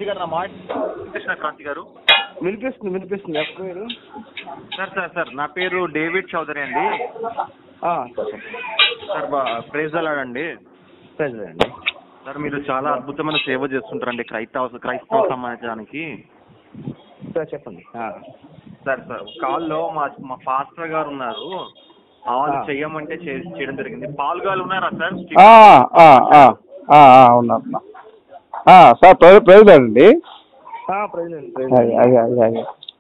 క్రాంతి గారు నా మాట వినిపిస్తున్నా క్రాంతి గారు? వినిపిస్తుంది ఎవరు? సార్ నా పేరు డేవిడ్ చౌదరి అండి. సార్ ప్రైజ్ అలాడండి. అండి సార్ మీరు చాలా అద్భుతమైన సేవ చేస్తుంటారండి క్రైస్తవ సమాజానికి. సార్ చెప్పండి. సార్ కాల్లో మా పాస్టర్ గారు ఉన్నారు, వాళ్ళు చెయ్యమంటే చేయడం జరిగింది. పాల్ గారు ఉన్నారా సార్? ఉన్నారు సార్. ప్రైజ్ అండి.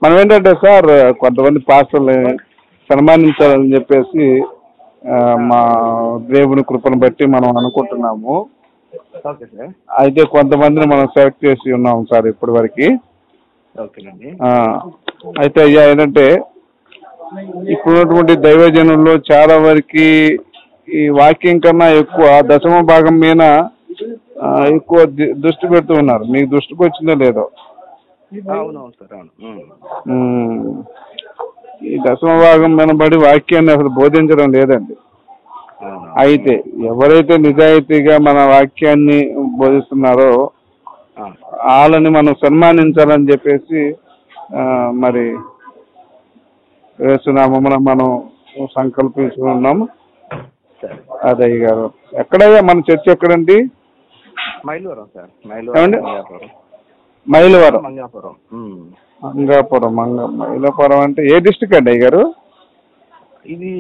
మనం ఏంటంటే సార్ కొంతమంది పాస్టర్లు సన్మానించాలని చెప్పేసి మా దేవుని కృపను బట్టి మనం అనుకుంటున్నాము. Okay sir. అయితే కొంతమందిని మనం సెలెక్ట్ చేసి ఉన్నాము సార్ ఇప్పటి వరకు. ఓకేనండి. అయితే అయ్యా ఏంటంటే ఇప్పుడున్నటువంటి దైవజనుల్లో చాలా వరకు ఈ వాక్యం కన్నా ఎక్కువ దశమ భాగం మీద ఎక్కువ దృష్టి పెడుతూ ఉన్నారు. మీకు దృష్టికి వచ్చిందో లేదో? అవునవును సార్, అవును. ఈ దశమ భాగం వినబడి వాక్యాన్ని అసలు బోధించడం లేదండి. అయితే ఎవరైతే నిజాయితీగా మన వాక్యాన్ని బోధిస్తున్నారో వాళ్ళని మనం సన్మానించాలని చెప్పేసి మరి వేస్తున్నామని మనం సంకల్పించుకున్నాము. అదయ్య గారు, ఎక్కడయ్యా మన చర్చ్ ఎక్కడండి? మైలవరం సార్. మైలవరం. మంగాపురం అంటే ఏ డిస్ట్రిక్ట్ అండి అయ్య గారు? ఇది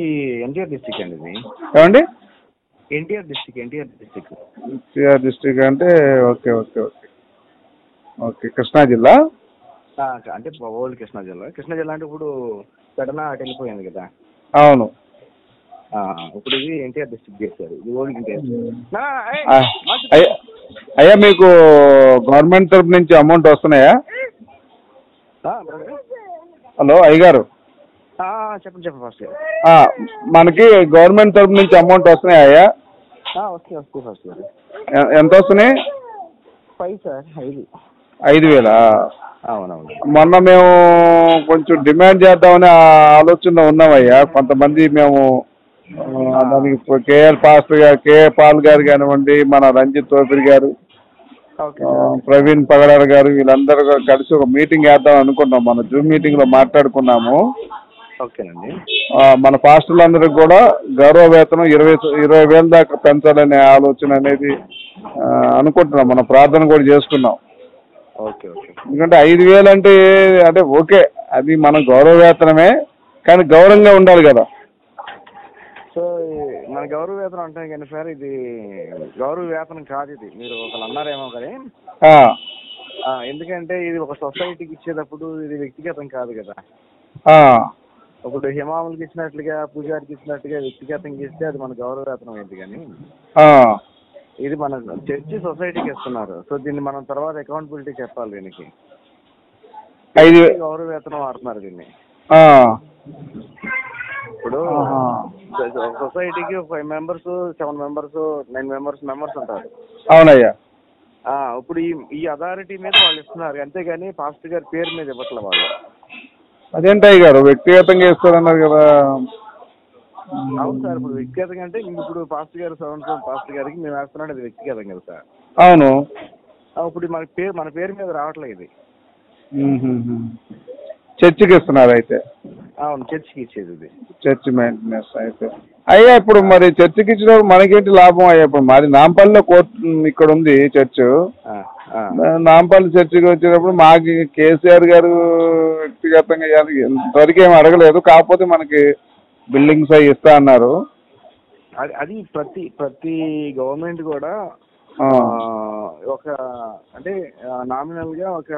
ఎన్టీఆర్ డిస్ట్రిక్ట్ అండి. ఇది ఏమండి? ఎన్టీఆర్ డిస్ట్రిక్ట్ అంటే okay okay okay okay. Krishna జిల్లా అంటే ఓల్డ్ కృష్ణా జిల్లా అంటే ఇప్పుడు పెడన అటు వెళ్ళిపోయింది కదా. అవును. ఇప్పుడు ఇది ఎన్టీఆర్ డిస్ట్రిక్ట్ చేశారు. ఇది ఓల్డ్ ఎన్టీఆర్. అయ్యా మీకు గవర్నమెంట్ తరఫు నుంచి అమౌంట్ వస్తున్నాయా? హలో అయ్యగారు, చెప్పండి ఫస్ట్. మనకి గవర్నమెంట్ తరఫు నుంచి అమౌంట్ వస్తున్నాయా? వస్తాయి ఫస్ట్. ఎంత వస్తున్నాయి? 5 సార్. 5,000. అవునవును. మొన్న మేము కొంచెం డిమాండ్ చేద్దామని ఆలోచన ఉన్నామయ్యా. కొంతమంది మేము దానికి కేఆర్ పాస్టర్ గారు, కేఆర్ పాల్ గారు కానివ్వండి, మన రంజిత్ తోపిరి గారు, ప్రవీణ్ పగడార్ గారు, వీళ్ళందరూ కలిసి ఒక మీటింగ్ వేద్దాం అనుకున్నాం. మన జూమ్ మీటింగ్ లో మాట్లాడుకున్నాము. ఓకేనండి. మన పాస్టర్లందరికీ కూడా గౌరవ వేతనం 20,000 దాకా పెంచాలనే ఆలోచన అనేది అనుకుంటున్నాం. మనం ప్రార్థన కూడా చేసుకున్నాం. Okay okay. ఎందుకంటే 5,000 అంటే ఓకే, అది మన గౌరవ వేతనమే, కానీ గౌరవంగా ఉండాలి కదా. సో మన గౌరవ వేతనం అంటే కానీ సార్, ఇది గౌరవ వేతనం కాదు. ఇది మీరు ఒకళ్ళు అన్నారేమో కానీ, ఎందుకంటే ఇది ఒక సొసైటీకి ఇచ్చేటప్పుడు ఇది వ్యక్తిగతం కాదు కదా. ఇప్పుడు హిమాములకి ఇచ్చినట్లుగా, పూజారికి ఇచ్చినట్టుగా వ్యక్తిగతంగా ఇస్తే అది మన గౌరవ వేతనం ఏంటి కానీ, ఇది మన చర్చి సొసైటీకి ఇస్తున్నారు. సో దీన్ని మనం తర్వాత అకౌంటబిలిటీ చెప్పాలి. దీనికి గౌరవ వేతనం వాడుతున్నారు దీన్ని. ఇప్పుడు సొసైటీకి 5 members, 7 members, 9 members ఉంటారు. అవునయ్యా. ఇప్పుడు ఈ అథారిటీ మీద వాళ్ళు ఇస్తున్నారు, అంతేగాని పాస్టర్ గారి పేరు మీద ఇవ్వట్లే వాళ్ళు. అదేంటయ్య గారు, వ్యక్తిగతంగా ఇస్తారన్నారు కదా? అవును సార్. ఇప్పుడు వ్యక్తిగతంగా అంటే ఇప్పుడు పాస్టర్ గారు పాస్టర్ గారికి మేము వేస్తున్నాడు, అది వ్యక్తిగతం కదా సార్. అవును. ఇప్పుడు మన పేరు మీద రావట్లేదు ఇది. చర్చికి ఇస్తున్నారు అయితే? అవును, చర్చికి ఇచ్చేది ఇది. చర్చి మెయింటెనెన్స్ అయితే. అయ్యా ఇప్పుడు మరి చర్చికి ఇచ్చినప్పుడు మనకేంటి లాభం అయ్యా? ఇప్పుడు మాది నాంపల్లిలో ఇక్కడ ఉంది చర్చ్. నాంపల్లి చర్చికి వచ్చేటప్పుడు మాకు కేసీఆర్ గారు వ్యక్తిగతంగా ఇంతవరకు ఏమి అడగలేదు, కాకపోతే మనకి బిల్డింగ్స్ అవి ఇస్తా అన్నారు. అది ప్రతి గవర్నమెంట్ కూడా ఒక అంటే నామినల్ గా ఒక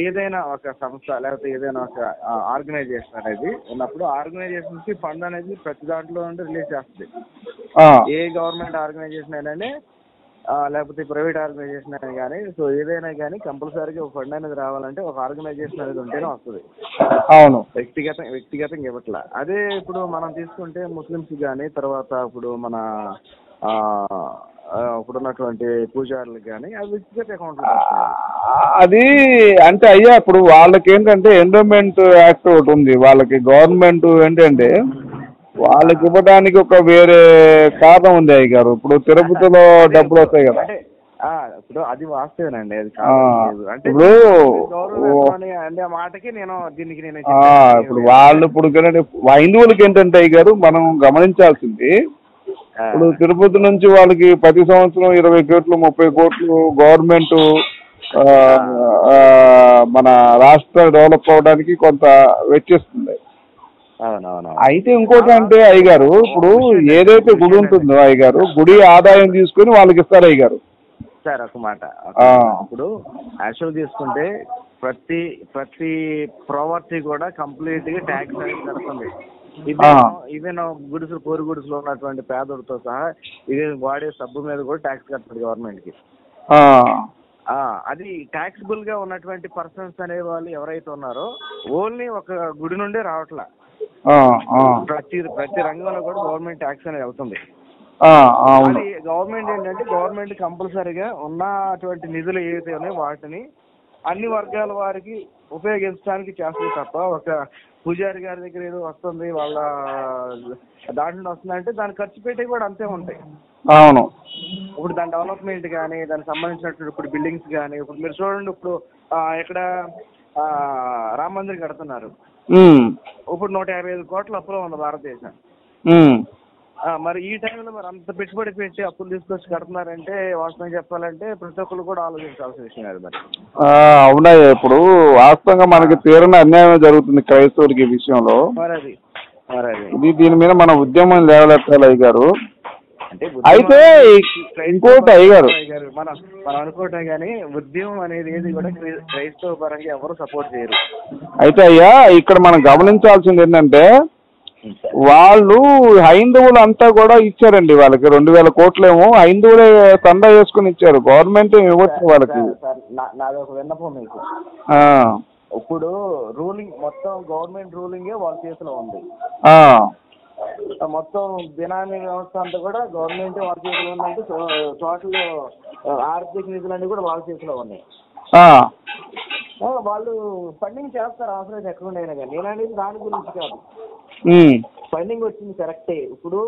ఏదైనా ఒక సంస్థ లేకపోతే ఏదైనా ఒక ఆర్గనైజేషన్ అనేది ఉన్నప్పుడు ఆర్గనైజేషన్ కి ఫండ్ అనేది ప్రతి దాంట్లో రిలీజ్ చేస్తుంది. ఏ గవర్నమెంట్ ఆర్గనైజేషన్ అయినా లేకపోతే ప్రైవేట్ ఆర్గనైజేషన్ అయినా కానీ, సో ఏదైనా కానీ కంపల్సరీగా ఒక ఫండ్ అనేది రావాలంటే ఒక ఆర్గనైజేషన్ అనేది ఉంటేనే వస్తుంది. అవును. వ్యక్తిగతంగా ఇవ్వట్లా. అదే ఇప్పుడు మనం తీసుకుంటే ముస్లిమ్స్ కానీ, తర్వాత ఇప్పుడు మన ఇప్పుడున్నటువంటి పూజారులకు కానీ అది వ్యక్తిగత అకౌంట్. అది అంటే అయ్యా ఇప్పుడు వాళ్ళకి ఏంటంటే ఎండోమెంట్ యాక్ట్ ఒకటి ఉంది. వాళ్ళకి గవర్నమెంట్ ఏంటంటే వాళ్ళకి ఇవ్వడానికి ఒక వేరే కారణం ఉంది అయ్య గారు. ఇప్పుడు తిరుపతిలో డబ్బులు వస్తాయి కదా. ఇప్పుడు అది వాస్తవేనండి, అది ఆ, కాదు అంటే ఇప్పుడు గౌరవం అనే మాటకి నేను దీనికి నేను ఇప్పుడు వాళ్ళు ఇప్పుడు హైందువులకి ఏంటంటే అయ్య గారు మనం గమనించాల్సింది, ఇప్పుడు తిరుపతి నుంచి వాళ్ళకి ప్రతి సంవత్సరం 20 కోట్లు 30 కోట్లు గవర్నమెంట్ మన రాష్ట్ర డెవలప్ అవడానికి కొంత వెచ్చిస్తుంది. అయితే ఇంకోటి అంటే అయ్యగారు, ఇప్పుడు ఏదైతే గుడి ఉంటుందో అయ్యగారు, గుడి ఆదాయం తీసుకుని వాళ్ళకి ఇస్తారు అయ్యగారు. సార్ ఒక మాట, ఇప్పుడు యాక్చువల్ తీసుకుంటే ప్రతి ప్రాపర్టీ కూడా కంప్లీట్ గా ట్యాక్స్ అనేది కడుతుంది. ఈవెన్ గుడిసెలు కోరి గుడిసెలు ఉన్నటువంటి పేదలతో సహా ఈవెన్ వాడే సబ్బు మీద కూడా ట్యాక్స్ కడుతుంది గవర్నమెంట్ కి. అది ట్యాక్సిబుల్ గా ఉన్నటువంటి పర్సన్స్ అనే వాళ్ళు ఎవరైతే ఉన్నారో ఓన్లీ ఒక గుడి నుండే రావట్లా, ప్రతి రంగంలో కూడా గవర్నమెంట్ ట్యాక్స్ అనేది వెళ్తుంది. అది గవర్నమెంట్ ఏంటంటే గవర్నమెంట్ కంపల్సరీగా ఉన్నటువంటి నిధులు ఏవైతే ఉన్నాయో వాటిని అన్ని వర్గాల వారికి ఉపయోగించడానికి చేస్తుంది తప్ప, ఒక పూజారి గారి దగ్గర ఏదో వస్తుంది వాళ్ళ దాంట్లో వస్తుందంటే దాన్ని ఖర్చు పెట్టేవి కూడా అంతే ఉంటాయి. అవును. ఇప్పుడు దాని డెవలప్మెంట్ కానీ దానికి సంబంధించినటువంటి ఇప్పుడు బిల్డింగ్స్ కానీ, ఇప్పుడు మీరు చూడండి, ఇప్పుడు ఇక్కడ రామ మందిర్ కడుతున్నారు, ఇప్పుడు 155 కోట్ల అప్పులో ఉంది భారతదేశం. మరి ఈ టైంలో మరి అంత పెట్టుబడి పెట్టి అప్పులు తీసుకొచ్చి కడుతున్నారంటే వాస్తవం చెప్పాలంటే ప్రతి ఒక్కరు కూడా ఆలోచించాల్సిన విషయం అది. మరి అవునా, ఇప్పుడు వాస్తవంగా మనకి తీరని అన్యాయం జరుగుతుంది క్రైస్తవులకి ఈ విషయంలో. ఇది దీని మీద మన ఉద్యమం లేవలెత్తాలి అయ్యగారు. అయితే ఇంకోటి అయ్యగారు, మనం అనుకోవటం కానీ ఉద్యమం అనేది ఏది కూడా క్రైస్తవ పరంగా ఎవరు సపోర్ట్ చేయరు. అయితే అయ్యా ఇక్కడ మనం గమనించాల్సింది ఏంటంటే వాళ్ళు హైందవులు అంతా కూడా ఇచ్చారండి వాళ్ళకి 2000 కోట్లేమో హైందవులే తండా వేసుకుని ఇచ్చారు, గవర్నమెంట్ ఇవ్వచ్చు వాళ్ళకి. నాది ఒక విన్నపం మీకు, ఇప్పుడు రూలింగ్ మొత్తం గవర్నమెంట్ రూలింగే వాళ్ళ చేతిలో ఉంది. మొత్తం బినామీ వ్యవస్థ అంతా కూడా గవర్నమెంట్ వాళ్ళ చేతిలో ఉందంటే టోటల్ ఆర్థిక నిధులన్నీ కూడా వాళ్ళ చేతిలో ఉన్నాయి. వాళ్ళు ఫండింగ్ చేస్తారు అవసరం ఎక్కడుండైనా కానీ. నేను అనేది దాని గురించి కాదు, ఫండింగ్ వచ్చింది కరెక్టే. ఇప్పుడు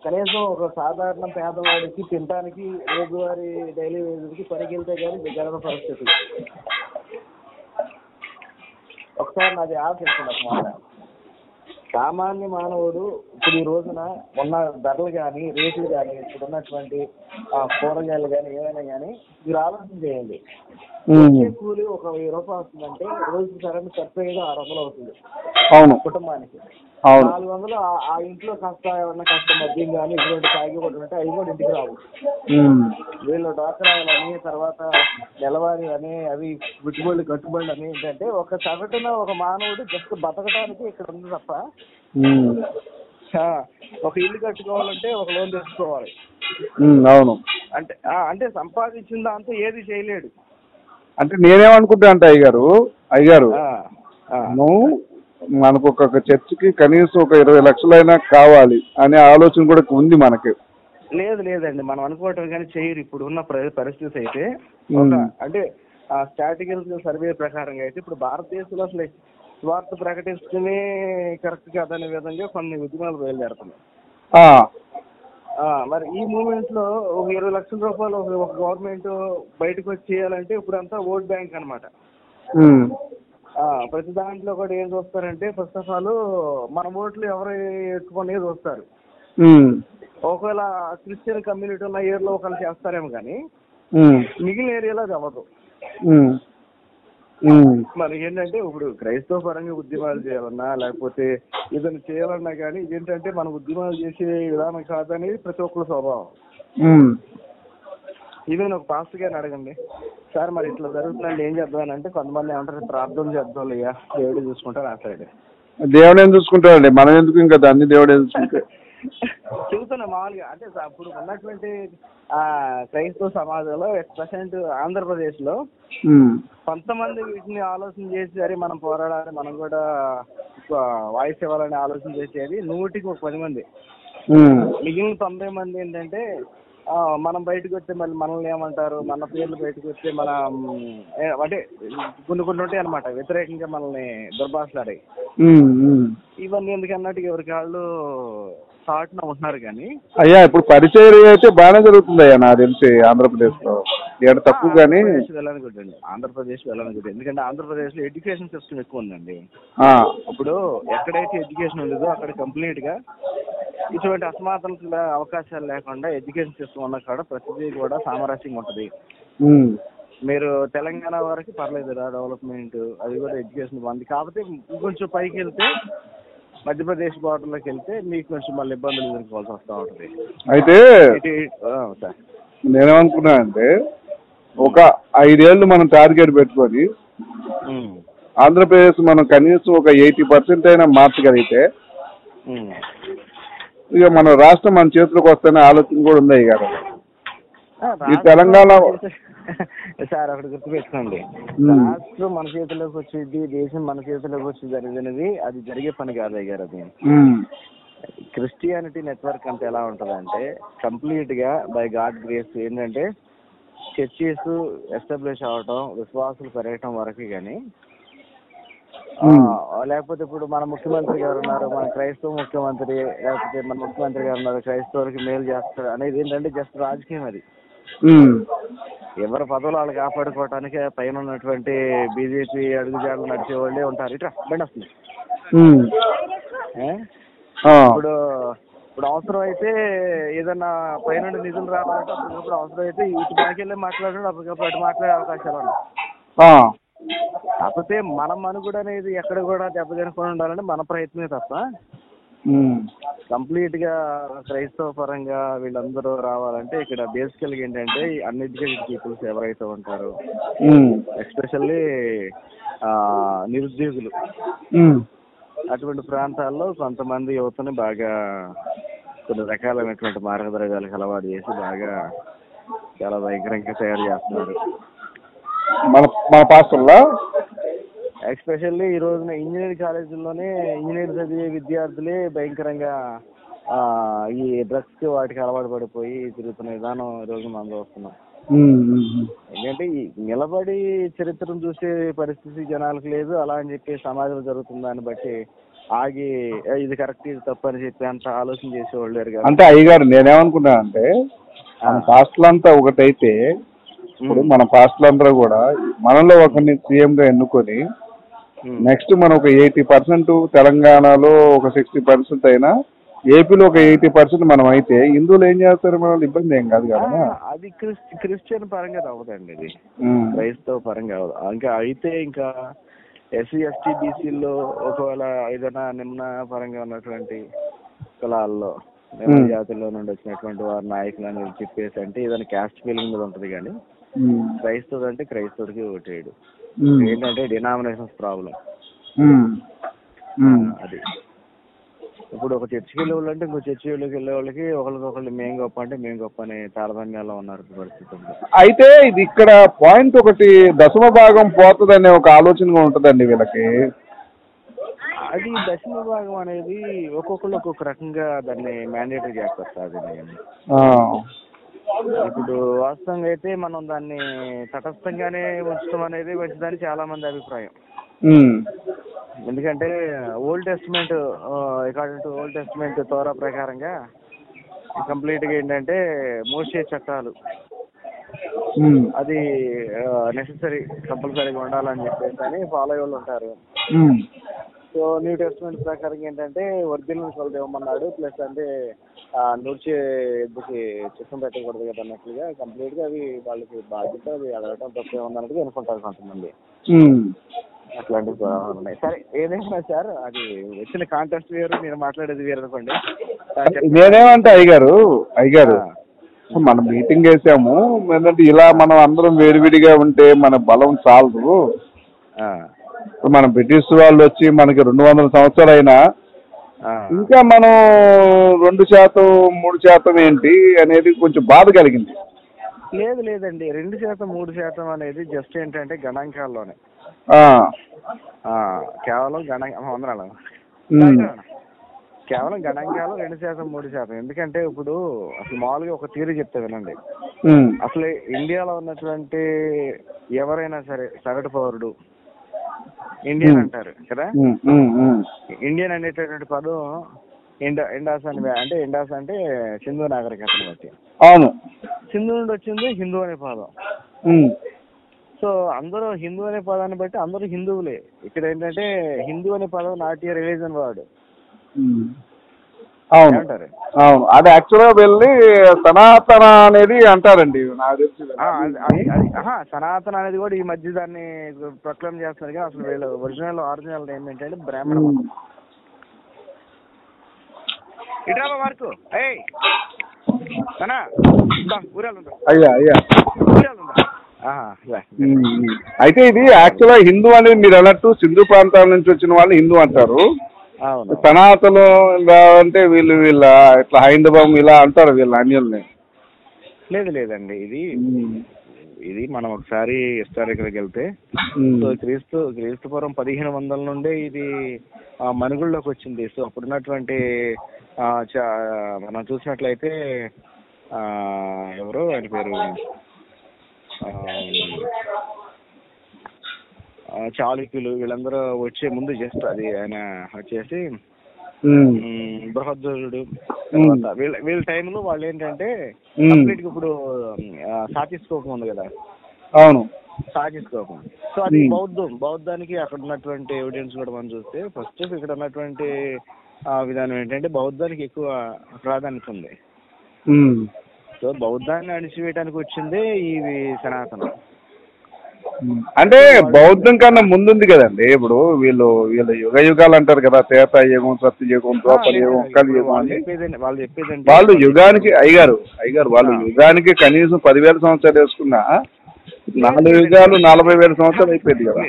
కనీసం ఒక సాధారణ పేదవాడికి తినడానికి రోజువారీ డైలీ వేజ్కి పనికి వెళ్తే కానీ జరగని పరిస్థితి. ఒకసారి నాది ఆలోచించండి, సామాన్య మానవుడు ఇప్పుడు ఈ రోజున ఉన్న ధరలు కానీ రేట్లు కానీ ఇప్పుడు ఉన్నటువంటి కూరగాయలు కానీ ఏమైనా కానీ మీరు ఆలోచన చేయండి. కూలి ఒక 1000 రూపాయలు వస్తుందంటే రోజుకి సరైన ఖర్చు అయ్యేది 600 అవుతుంది కుటుంబానికి. 400 ఆ ఇంట్లో కాస్త మద్యం కానీ ఇటువంటి తాగి కూడా ఉంటే అవి కూడా ఇంటికి రావు. వీళ్ళు డాక్టరాలని తర్వాత నెలవారీ అని అవి గుట్టుబళ్ళు కట్టుబడులు అని ఏంటంటే ఒక సగటున ఒక మానవుడు జస్ట్ బతకడానికి ఇక్కడ ఉంది తప్ప ఒక ఇల్లు కట్టుకోవాలంటే ఒక లోన్ తెచ్చుకోవాలి. అవును, అంటే సంపాదించిన దాంతో ఏది చేయలేడు. అంటే నేనేమనుకుంటా అంటే అయ్యగారు మనకు ఒక చర్చికి కనీసం ఒక 20 లక్షలైనా కావాలి అనే ఆలోచన కూడా ఉంది మనకి. లేదండి, మనం అనుకోవటం కానీ చేయరు. ఇప్పుడు ఉన్న పరిస్థితి అయితే అంటే స్టాటిస్టికల్ సర్వే ప్రకారంగా అయితే ఇప్పుడు భారతదేశంలో అసలు స్వార్థ ప్రకటిస్తూనే కరెక్ట్ కాదనే విధంగా కొన్ని ఉద్యమాలు బయలుదేరుతున్నాయి. మరి ఈ మూమెంట్ లో ఒక 20 లక్షల రూపాయలు ఒక గవర్నమెంట్ బయటకు వచ్చి చేయాలంటే ఇప్పుడు అంతా ఓట్ బ్యాంక్ అనమాట. ప్రతి దాంట్లో కూడా ఏం చూస్తారంటే ఫస్ట్ ఆఫ్ ఆల్ మన ఓట్లు ఎవరు ఎత్తుకునేది చూస్తారు. ఒకవేళ క్రిస్టియన్ కమ్యూనిటీ ఉన్న ఏరియాలో ఒకళ్ళు చేస్తారేమో కానీ మిగిలిన ఏరియాలో అది అవ్వదు. మరి ఏంటంటే ఇప్పుడు క్రైస్తవ పరంగా ఉద్యమాలు చేయాలన్నా లేకపోతే ఏదైనా చేయాలన్నా కానీ ఏంటంటే మనం ఉద్యమాలు చేసే విధానం కాదని ప్రతి ఒక్కరు స్వభావం. ఈవెన్ ఒక పాస్టర్ గారిని అడగండి, సార్ మరి ఇట్లా జరుగుతుందండి ఏం చేద్దామని అంటే కొంతమంది ఏమంటారు ప్రార్థన చేద్దాం అయ్యా దేవుడే చూసుకుంటారు. అసలు దేవుడు ఏం చూసుకుంటాడండి, మనం ఎందుకు ఇంకా దాన్ని దేవుడు ఏం చూసుకుంటాడు చెబుతున్నా మామూలుగా. అంటే ఇప్పుడు ఉన్నటువంటి క్రైస్తవ సమాజంలో ప్రెసెంట్ ఆంధ్రప్రదేశ్ లో కొంతమంది వీటిని ఆలోచన చేసి అరే మనం పోరాడాలి మనం కూడా వాయిస్ ఇవ్వాలని ఆలోచన చేసేది 100కి 10 మంది. మిగిలిన 90 మంది ఏంటంటే మనం బయటకు వస్తే మళ్ళీ మనల్ని ఏమంటారు, మన పేర్లు బయటకు వస్తే మన అంటే కొన్ని ఉంటాయి అనమాట వ్యతిరేకంగా మనల్ని దుర్భాషలాడాయి. ఇవన్నీ ఎందుకన్నట్టు ఎవరికి వాళ్ళు థాట్ను ఉంటున్నారు కానీ అయ్యా ఇప్పుడు పరిచయం అయితే బాగానే జరుగుతుంది అయ్యా నాకు తెలిసి ఆంధ్రప్రదేశ్లో ఏడు తక్కువ కానీ. ఆంధ్రప్రదేశ్ వెళ్ళాలనుకుంటుంది ఎందుకంటే ఆంధ్రప్రదేశ్లో ఎడ్యుకేషన్ సిస్టమ్ ఎక్కువ ఉందండి. ఆ, ఇప్పుడు ఎక్కడైతే ఎడ్యుకేషన్ ఉండదో అక్కడ కంప్లీట్గా ఇటువంటి అసమానతల అవకాశాలు లేకుండా ఎడ్యుకేషన్ సిస్టమ్ ఉన్న కాడ ప్రతిదీ కూడా సామరస్యంగా ఉంటుంది. మీరు తెలంగాణ వరకు పర్లేదు డెవలప్మెంట్, అది కూడా ఎడ్యుకేషన్ బాగుంది. కాకపోతే ఇంకొంచెం పైకి వెళ్తే మధ్యప్రదేశ్ బార్డర్లోకి వెళ్తే మీకు కొంచెం మళ్ళీ ఇబ్బందులు ఎదుర్కోవాల్సి వస్తూ ఉంటుంది. అయితే సార్ నేనేమనుకున్నా అంటే ఒక 5 ఏళ్ళు మనం టార్గెట్ పెట్టుకొని ఆంధ్రప్రదేశ్ మనం కనీసం ఒక 80% అయినా మార్చగలిగితే ఇక మన రాష్ట్రం మన చేతిలోకి వస్తేనే ఆలోచన కూడా ఉంది కదా. ఈ తెలంగాణ సార్ ఒకటి గుర్తుపెట్టుకోండి, రాష్ట్రం మన చేతిలోకి వచ్చేది, దేశం మన చేతిలోకి వచ్చి జరిగినది అది జరిగే పని కాదు గారు. అది క్రిస్టియానిటీ నెట్వర్క్ అంటే ఎలా ఉంటుందంటే కంప్లీట్ గా బై గాడ్ గ్రేస్ ఏంటంటే చర్చెస్ ఎస్టాబ్లిష్ అవటం, విశ్వాసులు పెరగటం వరకు. కానీ లేకపోతే ఇప్పుడు మన ముఖ్యమంత్రి గారు ఉన్నారు, మన క్రైస్తవ ముఖ్యమంత్రి, లేకపోతే మన ముఖ్యమంత్రి గారు ఉన్నారు క్రైస్తవులకి మేలు చేస్తారు అనేది ఏంటంటే జస్ట్ రాజకీయం. అది ఎవరి పదవులు వాళ్ళు కాపాడుకోవటానికి పైన ఉన్నటువంటి బీజేపీ అడుగుజాడలు నడిచే వాళ్ళే ఉంటారు. ఇట్లా బండి వస్తుంది. ఇప్పుడు అవసరం అయితే ఏదన్నా పైన నిధులు రావాలంటే అప్పటికప్పుడు అవసరం అయితే ఇటు బాకెళ్ళి మాట్లాడడం, అప్పటికప్పుడు అటు మాట్లాడే అవకాశాలు ఉన్నాయి. కాకపోతే మన మనుగడ అనేది ఎక్కడ కూడా దెబ్బతినకుండా ఉండాలంటే మన ప్రయత్నమే తప్ప కంప్లీట్ గా క్రైస్తవ పరంగా వీళ్ళందరూ రావాలంటే ఇక్కడ బేసికల్ గా ఏంటంటే అన్ఎడ్యుకేటెడ్ పీపుల్స్ ఎవరైతే ఉంటారో, ఎస్పెషల్లీ నిరుద్యోగులు, అటువంటి ప్రాంతాల్లో కొంతమంది యువతని బాగా కొన్ని రకాలైనటువంటి మార్గద్రవ్యాలకు అలవాటు చేసి బాగా చాలా భయంకరంగా తయారు చేస్తున్నారు. మన పాస్టర్లా ఎస్పెషల్లీ ఈ రోజున ఇంజనీరింగ్ కాలేజీల్లోనే ఇంజనీర్ చదివే విద్యార్థులే భయంకరంగా ఈ డ్రగ్స్ కి వాటికి అలవాటు పడిపోయి తిరుగుతున్న విధానం ఈ రోజు మనం చూస్తున్నాం. ఎందుకంటే నిలబడి చరిత్రను చూసే పరిస్థితి జనాలకు లేదు. అలా అని చెప్పి సమాజంలో జరుగుతున్న దాన్ని బట్టి ఆగి ఇది కరెక్ట్ ఇది తప్పు అని చెప్పి అంత ఆలోచన చేసేవాళ్ళు లేరు కదా. అంటే అయ్యగారు నేనేమనుకున్నా అంటే మన పాస్టర్లంతా ఒకటైతే ఇప్పుడు మన పాస్టర్లందరూ కూడా మనలో ఒకరిని సీఎం గా ఎన్నుకొని నెక్స్ట్ మనం ఒక 80% తెలంగాణలో ఒక 60% అయినా ఏపీలో ఒక 80% మనం అయితే హిందువులు ఏం చేస్తారు, మన ఇబ్బంది ఏం కాదు కదా. అది క్రిస్టియన్ పరంగా అవ్వదండి, ఇది క్రైస్తవ పరంగా అవ్వదు. ఇంకా అయితే ఇంకా ఎస్సీ ఎస్టీ బీసీల్లో ఒకవేళ ఏదైనా నిమ్న పరంగా ఉన్నటువంటి కులాల్లో నిమ్న జాతుల్లో నుండి వచ్చినటువంటి వారి నాయకులు అనేది చెప్పేసి అంటే ఏదైనా క్యాస్ట్ ఫీలింగ్ మీద ఉంటుంది. కానీ క్రైస్తవుడు అంటే క్రైస్తవుడికి ఓటేయడు. ఏంటంటే డినామినేషన్స్ ప్రాబ్లం అది. ఇప్పుడు ఒక చర్చికి వెళ్ళే వాళ్ళు అంటే ఇంకో చర్చి వెళ్ళకి వెళ్ళే వాళ్ళకి ఒకరికొకళ్ళు మేము గొప్ప అంటే మేము గొప్ప అనే తారతమ్యాల్లో ఉన్నారు పరిస్థితి. అయితే ఇది ఇక్కడ పాయింట్ ఒకటి దశమ భాగం పోతుందనే ఒక ఆలోచనగా ఉంటుందండి వీళ్ళకి. అది దశమ భాగం అనేది ఒక్కొక్కళ్ళు ఒక్కొక్క రకంగా దాన్ని మ్యాండేటరీ చేస్తారు సార్. ఇప్పుడు వాస్తవంగా అయితే మనం దాన్ని తటస్థంగానే ఉంచడం అనేది మంచిదని చాలా మంది అభిప్రాయం. ఎందుకంటే old testament according to old testament Torah ప్రకారంగా కంప్లీట్ గా ఏంటంటే మోషే చట్టాలు అది నెసెసరీ కంపల్సరీగా ఉండాలని చెప్పేసి అని ఫాలో అయ్యే వాళ్ళు ఉంటారు. సో న్యూ టెస్టిమెంట్ ప్రకారం ఏంటంటే ఒరిజినల్ వాళ్ళు ఇవ్వమన్నాడు, ప్లస్ అంటే నూర్చే ఎద్దుకి చిత్తం పెట్టకూడదు కదా అన్నట్లుగా కంప్లీట్ గా అవి వాళ్ళకి బాధ్యత, అది అడగటం తప్పే ఉందన్నట్టుగా అనుకుంటారు కొంతమంది. అట్లాంటి ఉన్నాయి. సరే ఏదైనా సార్ అది వచ్చిన కాంటెస్ట్ వేరు, నేను మాట్లాడేది వేరు అనుకోండి. నేనేమంటే అయ్యగారు మనం మీటింగ్ వేసాము ఏంటంటే ఇలా మనం అందరం వేడివిడిగా ఉంటే మన బలం చాలదు. మన బ్రిటిష్ వాళ్ళు వచ్చి మనకి 200 సంవత్సరాలు అయినా ఇంకా మనం 2% 3% ఏంటి అనేది కొంచెం బాధ కలిగింది. లేదండి 2% 3% అనేది జస్ట్ ఏంటంటే గణాంకాల్లోనే, కేవలం కేవలం గణాంకాలు 2% 3%. ఎందుకంటే ఇప్పుడు అసలు మామూలుగా ఒక థియరీ చెప్తా వినండి. అసలు ఇండియాలో ఉన్నటువంటి ఎవరైనా సరే సగటు పౌరుడు ఇండియన్ అంటారు కదా. ఇండియన్ అనేటటువంటి పదం ఇండాస్ అంటే ఇండాస్ అంటే సింధు నాగరికతను బట్టి. అవును. సింధు నుండి వచ్చింది హిందూ అనే పదం. సో అందరూ హిందూ అనే పదాన్ని బట్టి అందరూ హిందువులే. ఇక్కడ ఏంటంటే హిందూ అనే పదం నాట్ ఏ రిలీజన్ వర్డ్. అవును అంటారు. అవును, అది యాక్చువల్గా వెళ్ళి సనాతన అనేది అంటారండి నాకు తెలిసి. సనాతన అనేది కూడా ఈ మధ్య దాన్ని ప్రొక్లైమ్ చేస్తున్నారు కానీ అసలు వీళ్ళు ఆరిజినల్ ఏంటంటే బ్రాహ్మణ మతం. ఇట్రా మార్కు ఊరాలు అయ్యా అయ్యా. అయితే ఇది యాక్చువల్గా హిందూ అనేది మీరు అన్నట్టు సింధు ప్రాంతాల నుంచి వచ్చిన వాళ్ళు హిందూ అంటారు. సనాతనం అంటే వీళ్ళ ఇట్లా హైందవం ఇలా అంటారు వీళ్ళ అన్యుల్ని. లేదండి, ఇది మనం ఒకసారి హిస్టారికల్కి వెళ్తే సో క్రీస్తుపూర్వం 1500 నుండే ఇది మనుగుల్లోకి వచ్చింది. సో అప్పుడున్నటువంటి మనం చూసినట్లయితే ఎవరు ఆయన పేరు చాళుక్యులు వీళ్ళందరూ వచ్చే ముందు జస్ట్ అది ఆయన వచ్చేసి బృహద్వరుడు వీళ్ళ టైంలో వాళ్ళు ఏంటంటే కంప్లీట్ గా ఇప్పుడు సాచిస్కోపం ఉంది కదా. అవును, సాచిస్కోపం. సో అది బౌద్ధానికి అక్కడ ఉన్నటువంటి ఎవిడెన్స్ కూడా మనం చూస్తే ఫస్ట్ ఇక్కడ ఉన్నటువంటి విధానం ఏంటంటే బౌద్ధానికి ఎక్కువ ప్రాధాన్యత ఉంది. సో బౌద్ధాన్ని అణిచివేయడానికి వచ్చిందే ఇది సనాతనం. అంటే బౌద్ధం కన్నా ముందుంది కదండి. ఇప్పుడు వీళ్ళు యుగ యుగాలు అంటారు కదా, త్రేతాయుగం, సత్యయుగం, ద్వాపరయుగం, కలియుగం అని. వాళ్ళు యుగానికి అయ్యగారు వాళ్ళు యుగానికి కనీసం 10,000 సంవత్సరాలు వేసుకున్నా 4 యుగాలు 40,000 సంవత్సరాలు అయిపోయింది కదా.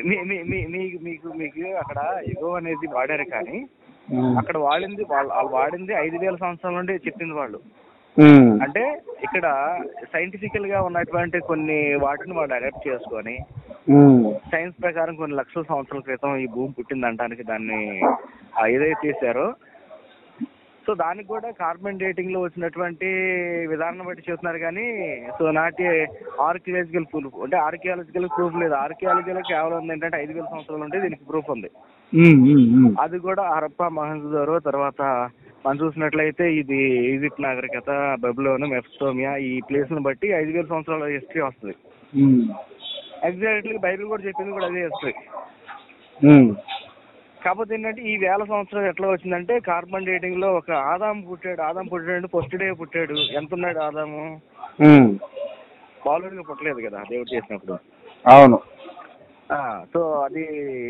మీకు అక్కడ యుగం అనేది వాడారు కానీ అక్కడ వాళ్ళు వాడింది 5,000 సంవత్సరాల నుండి చెప్పింది వాళ్ళు. అంటే ఇక్కడ సైంటిఫికల్ గా ఉన్నటువంటి కొన్ని వాటిని వాళ్ళు అడాప్ట్ చేసుకొని సైన్స్ ప్రకారం కొన్ని లక్షల సంవత్సరాల క్రితం ఈ భూమి పుట్టిందంటానికి దాన్ని ఏదైతే చేశారో సో దానికి కూడా కార్బన్ డేటింగ్ లో వచ్చినటువంటి విధానం బట్టి చెప్తున్నారు కానీ సో నాటి ఆర్కియాలజికల్ ప్రూఫ్ అంటే ఆర్కియాలజికల్ ప్రూఫ్ లేదు. ఆర్కియాలజీలో కేవలం ఏంటంటే 5,000 సంవత్సరాలు ఉంటే దీనికి ప్రూఫ్ ఉంది. అది కూడా హరప్పా, మొహంజోదారో, తర్వాత మనం చూసినట్లయితే ఇది ఈజిప్ట్ నాగరికత, బబులోను, మెసోపోటామియా ఈ ప్లేస్ ను బట్టి 5,000 సంవత్సరాల హిస్టరీ వస్తుంది. ఎగ్జాక్ట్లీ బైబిల్ కూడా చెప్పింది కూడా అదే హిస్టరీ. కాకపోతే ఏంటంటే ఈ 1000 సంవత్సరాలు ఎట్లా వచ్చిందంటే కార్బన్ డేటింగ్ లో ఒక ఆదాం పుట్టాడు ఫస్ట్ డే పుట్టాడు. ఎంత ఉన్నాడు ఆదాము? బాలుడిగా పుట్టలేదు కదా దేవుడు చేసినప్పుడు. అవును. సో అది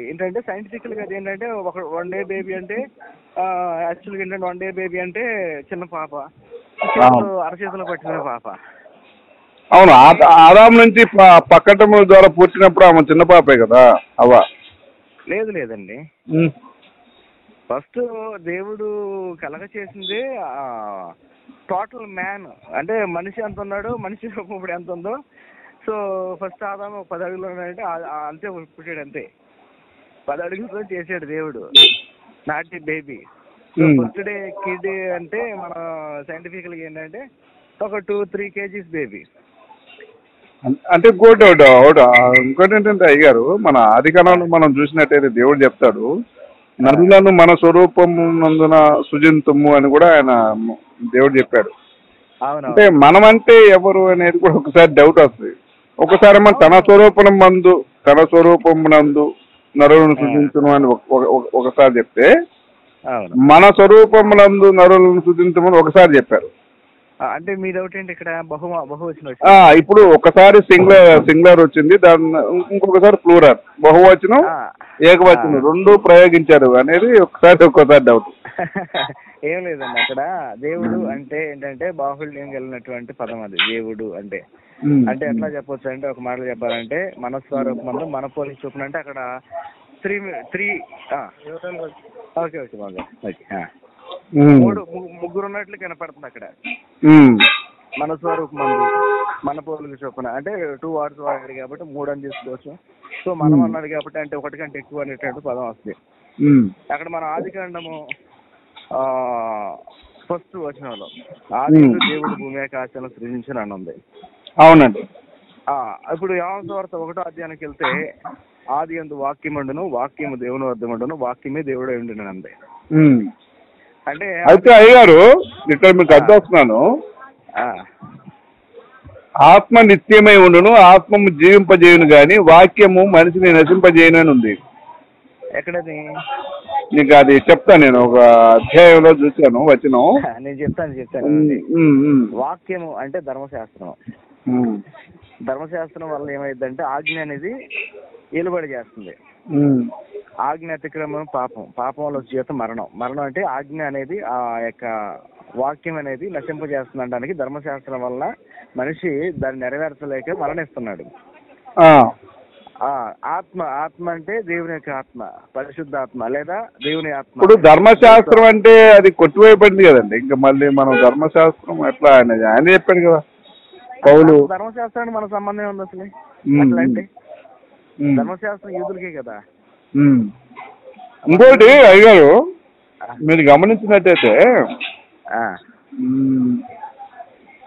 ఏంటంటే సైంటిఫికల్ గా ఏంటంటే ఒక 1 డే బేబీ అంటే యాక్చువల్గా ఏంటంటే 1 డే బేబీ అంటే చిన్న పాప, అరచేతిలో పట్టిన పాప. అవును, ఆదాం నుంచి పక్కటముల ద్వారా పుట్టినప్పుడు ఆమె చిన్న పాపే కదా అవ్వ. లేదండి, ఫస్ట్ దేవుడు కలగ చేసింది టోటల్ మ్యాన్. అంటే మనిషి ఎంత ఉన్నాడో మనిషి ఇప్పుడు ఎంత ఉందో. సో ఫస్ట్ ఆదాము 10 అడుగులు ఉన్నాడంటే అంతే పుట్టాడు, అంతే 10 అడుగులతో చేసాడు దేవుడు నాటి బేబీ. ఫస్ట్ డే కిడ్ అంటే మన సైంటిఫికల్ గా ఏంటంటే ఒక 2-3 kgs బేబీ. అంటే ఇంకోటి ఏంటంటే అయ్యారు మన ఆది కాలంలో మనం చూసినట్టయితే దేవుడు చెప్తాడు నరులను మన స్వరూపము నందున సృజింతుము అని కూడా ఆయన దేవుడు చెప్పాడు. అంటే మనమంటే ఎవరు అనేది కూడా ఒకసారి డౌట్ వస్తుంది. ఒకసారి మనం తన స్వరూపం నందు నరులను సృజించును అని ఒకసారి చెప్తే మన స్వరూపములందు నరులను సృజించమని ఒకసారి చెప్పారు. అంటే మీ డౌట్ ఏంటి ఇక్కడ బహువచనం? ఇప్పుడు ఒకసారి సింగులర్ వచ్చింది, దాని ఇంకొకసారి ప్లూరల్, బహువచనం, ఏకవచనం రెండు ప్రయోగించారు అనేది ఒక్కోసారి డౌట్. ఏం లేదండి, అక్కడ దేవుడు అంటే ఏంటంటే బాహుళ్యం కలిగినటువంటి పదం అది. దేవుడు అంటే ఎట్లా చెప్పొచ్చు అంటే ఒక మాటలు చెప్పాలంటే మన స్వరూపం మన పోలిక చూపున అంటే అక్కడ ముగ్గురు ఉన్నట్లు కనపడుతుంది అక్కడ. మన స్వరూపం మన పోలిక చొప్పున అంటే 2 words వాడాడు కాబట్టి 3 అని తీసుకోవచ్చు. సో మనం అన్నాడు కాబట్టి అంటే 1 కంటే ఎక్కువ అనేటువంటి పదం వస్తుంది అక్కడ. మన ఆది కాండము ఫస్ట్ వచనంలో ఆది దేవుడు భూమి ఆకాశాలను సృజించిన అని ఉంది. అవునండి. ఇప్పుడు యోహాను సువార్త 1వ అధ్యాయానికి వెళ్తే ఆది యందు వాక్యముండును, వాక్యము దేవుని వద్ద ఉండును, వాక్యమే దేవుడై ఉండును అంది. అంటే అయితే అయ్యారు ఇక్కడ మీకు అడ్డొస్తున్నాను. ఆత్మ నిత్యమై ఉండును, ఆత్మము జీవింపజేయును గాని వాక్యము మనిషిని నశింపజేయను అని ఉంది. ఎక్కడది? నీకు అది చెప్తాను, నేను ఒక అధ్యాయంలో చూశాను వచనం. నేను చెప్తాను. వాక్యము అంటే ధర్మశాస్త్రం. ధర్మశాస్త్రం వల్ల ఏమైందంటే ఆజ్ఞ అనేది ఏలుబడి చేస్తుంది. ఆజ్ఞ అతిక్రమం పాపం వల్ల జీవితం మరణం అంటే ఆజ్ఞ అనేది ఆ యొక్క వాక్యం అనేది నశింపజేస్తుంది అనడానికి ధర్మశాస్త్రం వల్ల మనిషి దాన్ని నెరవేర్చలేక మరణిస్తున్నాడు. ఆత్మ అంటే దేవుని యొక్క ఆత్మ, పరిశుద్ధ ఆత్మ లేదా దేవుని ఆత్మ. ఇప్పుడు ధర్మశాస్త్రం అంటే అది కొట్టువైపోయింది కదండి. ఇంకా మళ్ళీ మనం ధర్మశాస్త్రం ఎట్లా ఆయన చెప్పాడు కదా పౌలు. ధర్మశాస్త్రానికి మన సంబంధం ఉంది అసలు. అట్లా అంటే ధర్మశాస్త్రం యూదులకే కదా. ఇంకోటి అయ్యారు, మీరు గమనించినట్టయితే